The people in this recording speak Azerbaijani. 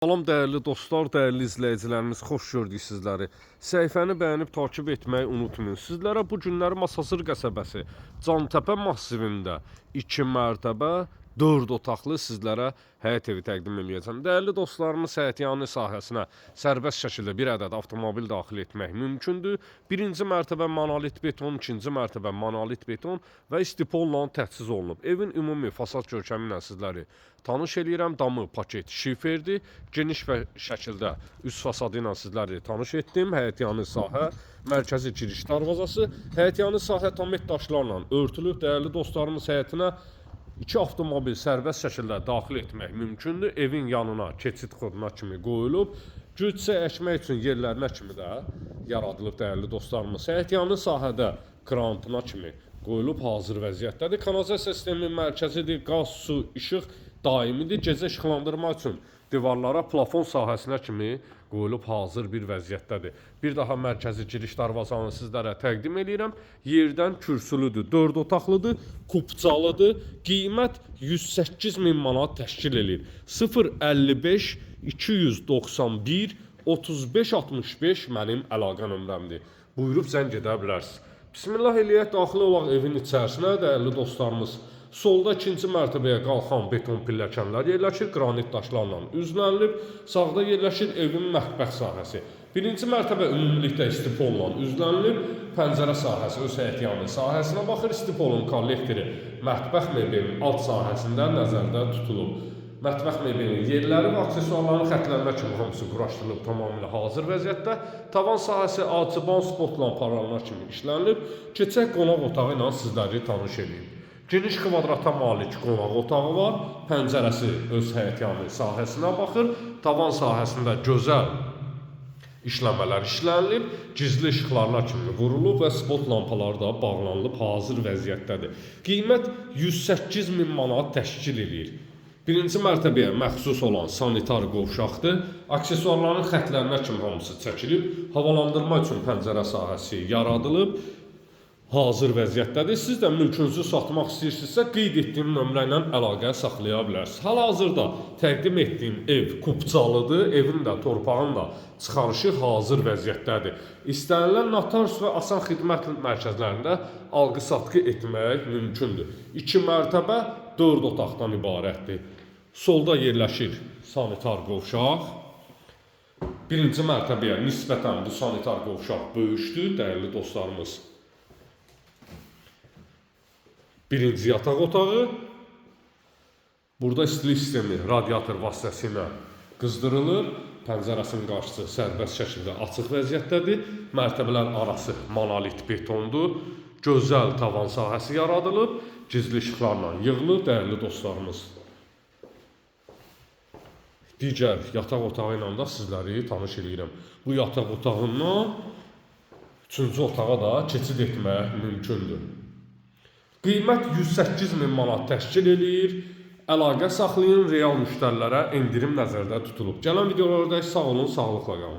Salam dəyərli dostlar, dəyərli izləyicilərimiz, xoş gördük sizləri. Səhifəni bəyənib takip etməyi unutmayın. Sizlərə bu günləri Masazır qəsəbəsi Cantəpə massivində 2 mərtəbə 4 otaqlı sizlərə həyət evi təqdim edəcəm. Dəyərli dostlarımız, həyətyanı sahəsinə sərbəst şəkildə bir ədəd avtomobil daxil etmək mümkündür. Birinci mərtəbə monolit beton, ikinci mərtəbə monolit beton və istipolla təchiz olunub. Evin ümumi fasad görkəmi ilə sizləri tanış eləyirəm. Damı paket şiferdir. Geniş və şəkildə üst fasadı ilə sizləri tanış etdim. Həyətyanı sahə, mərkəzi giriş darvazası, həyətyanı sahə tamet daşlarla örtülüb. Dəyərli dostlarımız, həyətinə 2 avtomobil sərbəst şəkildə daxil etmək mümkündür. Evin yanına keçid xoduna kimi qoyulub. Gücsə əkmək üçün yerlərinə kimi də yaradılıb dəyərli dostlarımız. Həyətyanı sahədə krantına kimi qoyulub hazır vəziyyətdədir. Kanalizasiya sistemi mərkəzidir. Qaz, su, işıq daimidir. Gecə işıqlandırma üçün divarlara, plafon sahəsinə kimi qoyulub hazır bir vəziyyətdədir. Bir daha mərkəzi giriş darvazanı sizlərə təqdim edirəm. Yerdən kürsülüdür, 4 otaqlıdır, kupçalıdır. Qiymət 108.000 manat təşkil edir. 055 291 35 65 mənim əlaqə nömrəmdir. Buyurub zəng edə bilərsiniz. Bismillah eləyək, daxil olaq evin içərisinə, dəyərli dostlarımız. Solda ikinci mərtəbəyə qalxan beton pilləkənlər yerləşir, qranit daşlarla üzlənilib. Sağda yerləşir evin mətbəx sahəsi. Birinci mərtəbə ümumilikdə istipolla üzlənilib. Pəncərə sahəsi öz həyətyanı sahəsinə baxır. Istipolun kollektori mətbəx mebelinin alt sahəsində nəzərdə tutulub. Mətbəx mebelinin yerləri və aksesuarların xətlərinə kimi hamısı quraşdırılıb, tamamilə hazır vəziyyətdə. Tavan sahəsi alçıban spot lampalarına kimi işlənilib. Keçək qonaq otağı ilə sizləri tanış edeyim. Geniş kvadrata malik qonaq otağı var. Pəncərəsi öz həyətyanı sahəsinə baxır. Tavan sahəsində gözəl işləmələr işlənilib. Gizli işıqlarına kimi vurulub və spot lampaları da bağlanılıb, hazır vəziyyətdədir. Qiymət 108.000 manat təşkil edir. Birinci mərtəbəyə məxsus olan sanitar qovşaqdır. Aksesuarların xətlərinə kimi hamısı çəkilib. Havalandırma üçün pəncərə sahəsi yaradılıb. Hazır vəziyyətdədir. Siz də mülkünüzü satmaq istəyirsinizsə, qeyd etdiyim nömrə ilə əlaqə saxlaya bilərsiniz. Hal-hazırda təqdim etdiyim ev kupçalıdır. Evin də, torpağın da çıxarışı hazır vəziyyətdədir. İstənilən notarius və asan xidmət mərkəzlərində alqı-satqı etmək mümkündür. 2 mərtəbə 4 otaqdan ibarətdir. Solda yerləşir sanitar qovşaq. Birinci mərtəbəyə nisbətən bu sanitar qovşaq böyükdür, dəyərli dostlarımız. Birinci yataq otağı. Burada istilik sistemi radiator vasitəsilə qızdırılır. Pəncərəsinin qarşısı sərbəst şəkildə açıq vəziyyətdədir. Mərtəbələr arası monolit betondur. Gözəl tavan sahəsi yaradılıb. Gizli işıqlarla yığılıb, dəyərli dostlarımız. Digər yataq otağı ilə də sizləri tanış edirəm. Bu yataq otağından 3-cü otağa da keçid etmək mümkündür. Qiymət 108.000 manat təşkil edir. Əlaqə saxlayın, real müştərilərə endirim nəzərdə tutulub. Gələn videolarda sağ olun, sağlıqla qalın.